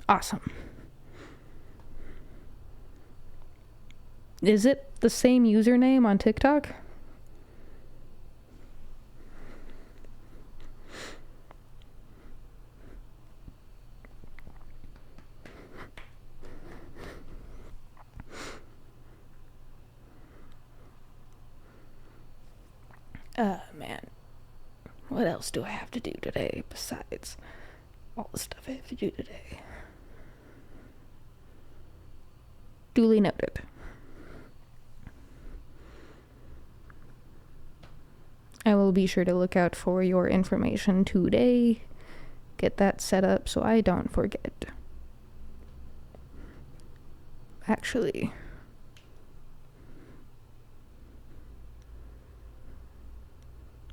Awesome. Is it the same username on TikTok? Man. What else do I have to do today besides all the stuff I have to do today? Duly noted. I will be sure to look out for your information today. Get that set up so I don't forget. Actually,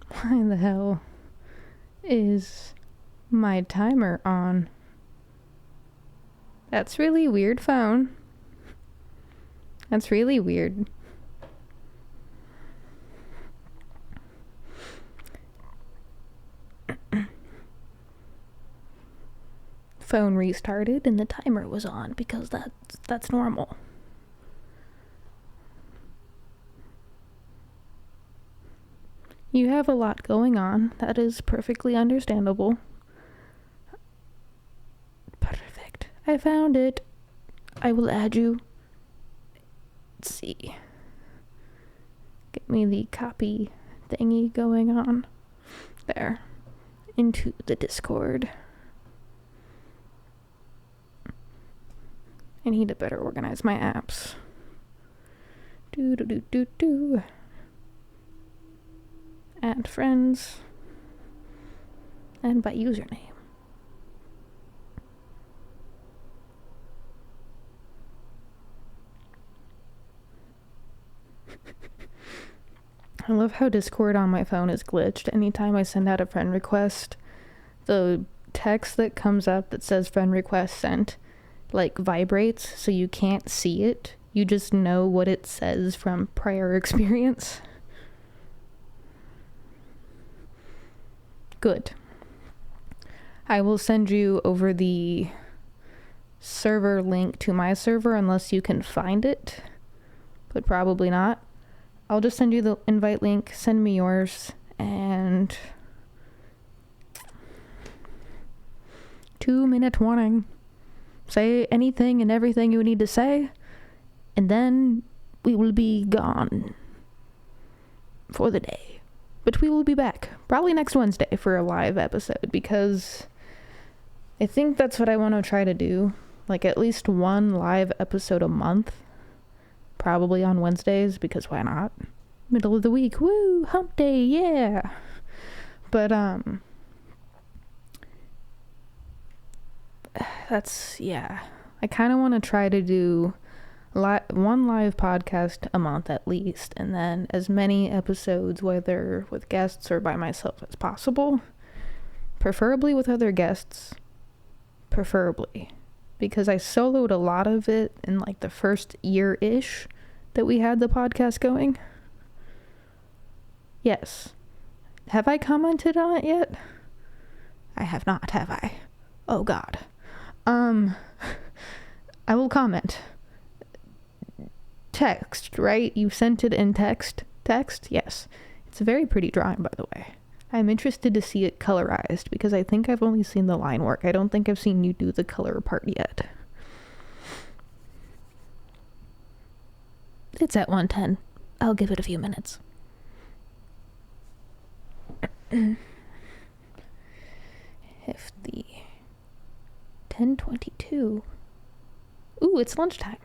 why the hell is my timer on? That's really weird, phone. That's really weird. Phone restarted and the timer was on because that's normal. You have a lot going on. That is perfectly understandable. Perfect. I found it. I will add you. Let's see. Get me the copy thingy going on. There. Into the Discord. I need to better organize my apps. Do. Add friends. And by username. I love how Discord on my phone is glitched. Anytime I send out a friend request, the text that comes up that says friend request sent like vibrates, so you can't see it. You just know what it says from prior experience. Good. I will send you over the server link to my server unless you can find it, but probably not. I'll just send you the invite link, send me yours, and 2-minute warning. Say anything and everything you need to say, and then we will be gone for the day. But we will be back probably next Wednesday for a live episode, because I think that's what I want to try to do. Like at least one live episode a month. Probably on Wednesdays, because why not? Middle of the week. Woo! Hump day, yeah! But, that's, yeah. I kind of want to try to do one live podcast a month at least, and then as many episodes, whether with guests or by myself as possible. Preferably with other guests. Preferably. Because I soloed a lot of it in like the first year-ish that we had the podcast going. Yes. Have I commented on it yet? I have not, have I? Oh God. I will comment. Text, right? You sent it in text? Text? Yes. It's a very pretty drawing, by the way. I'm interested to see it colorized, because I think I've only seen the line work. I don't think I've seen you do the color part yet. It's at 1:10. I'll give it a few minutes. If the 10:22. Ooh, it's lunchtime.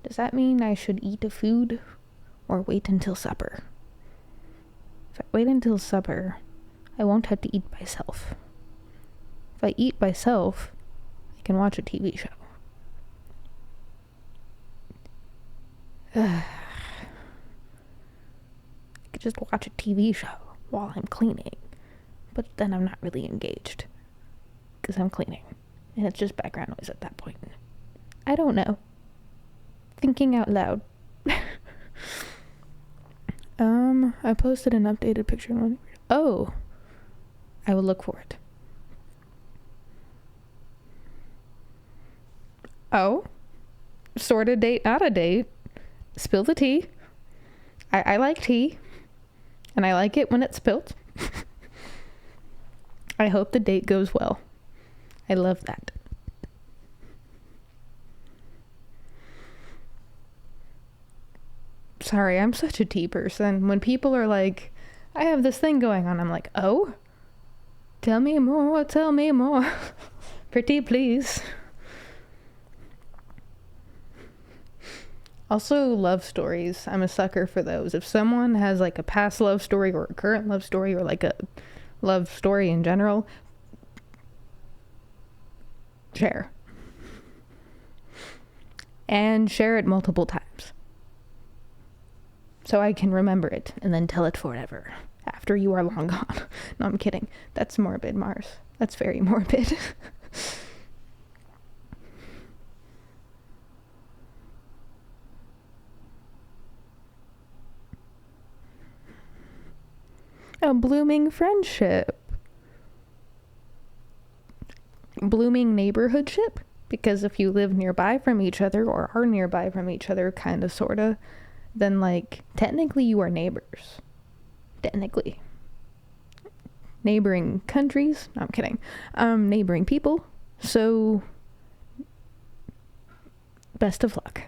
Does that mean I should eat a food or wait until supper? If I wait until supper, I won't have to eat by self. If I eat by self, I can watch a TV show. I could just watch a TV show while I'm cleaning, but then I'm not really engaged because I'm cleaning, and it's just background noise at that point. I don't know. Thinking out loud. I posted an updated picture. Oh, I will look for it. Oh, sort of date, not a date. Spill the tea. I like tea, and I like it when it's spilled. I hope the date goes well. I love that. Sorry, I'm such a tea person. When people are like, I have this thing going on, I'm like, oh? Tell me more, tell me more. Pretty please. Also, love stories. I'm a sucker for those. If someone has like a past love story or a current love story or like a love story in general, share. And share it multiple times. So I can remember it and then tell it forever after you are long gone. No, I'm kidding. That's morbid, Mars. That's very morbid. A blooming friendship. Blooming neighborhoodship. Because if you live nearby from each other or are nearby from each other, kind of, sort of, then, like, technically you are neighbors. Technically. Neighboring countries. No, I'm kidding. Neighboring people. So, best of luck.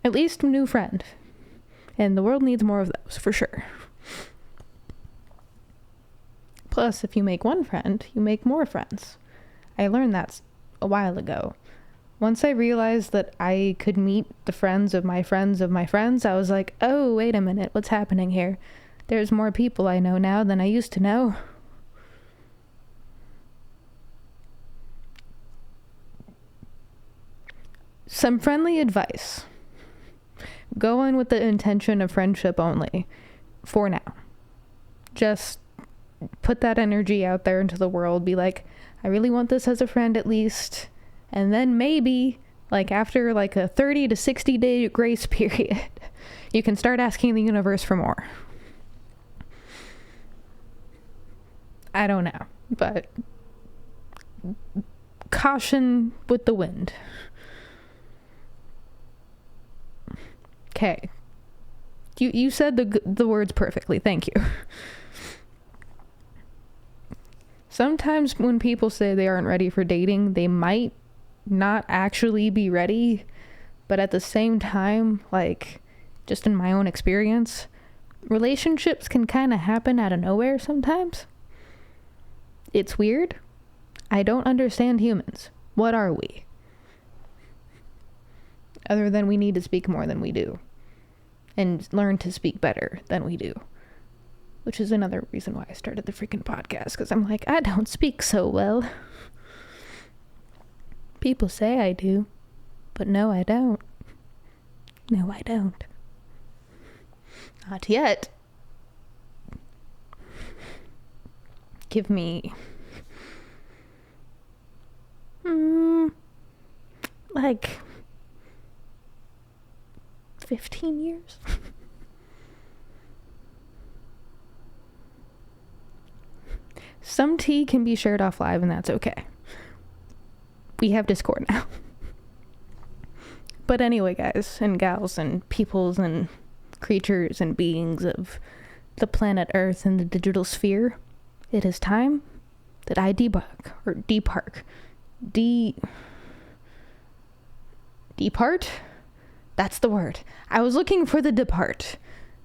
At least a new friend. And the world needs more of those, for sure. Plus, if you make one friend, you make more friends. I learned that a while ago. Once I realized that I could meet the friends of my friends of my friends, I was like, oh, wait a minute, what's happening here? There's more people I know now than I used to know. Some friendly advice. Go in with the intention of friendship only, for now. Just put that energy out there into the world. Be like, I really want this as a friend at least. And then maybe, like, after like a 30 to 60 day grace period, you can start asking the universe for more. I don't know, but caution with the wind. Okay. You said the words perfectly. Thank you. Sometimes when people say they aren't ready for dating, they might not actually be ready, but at the same time, like, just in my own experience, relationships can kind of happen out of nowhere sometimes. It's weird. I don't understand humans. What are we? Other than we need to speak more than we do. And learn to speak better than we do. Which is another reason why I started the freaking podcast, because I'm like, I don't speak so well. People say I do, but no, I don't. No, I don't. Not yet. Give me... like... 15 years? Some tea can be shared off live, and that's okay. We have Discord now. But anyway, guys and gals and peoples and creatures and beings of the planet Earth and the digital sphere, it is time that I depart. That's the word. I was looking for the depart.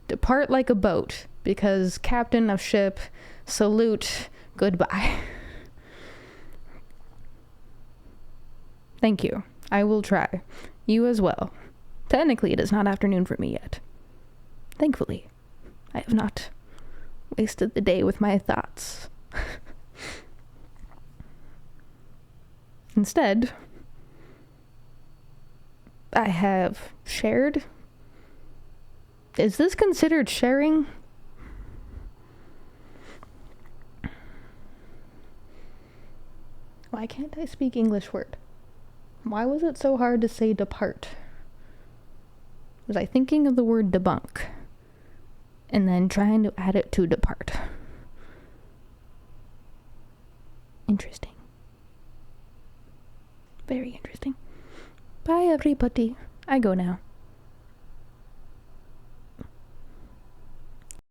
Depart like a boat, because captain of ship, salute, goodbye. Thank you. I will try. You as well. Technically, it is not afternoon for me yet. Thankfully, I have not wasted the day with my thoughts. Instead, I have shared. Is this considered sharing? Why can't I speak English word? Why was it so hard to say depart? Was I thinking of the word debunk and then trying to add it to depart? Interesting. Very interesting. Bye, everybody. I go now.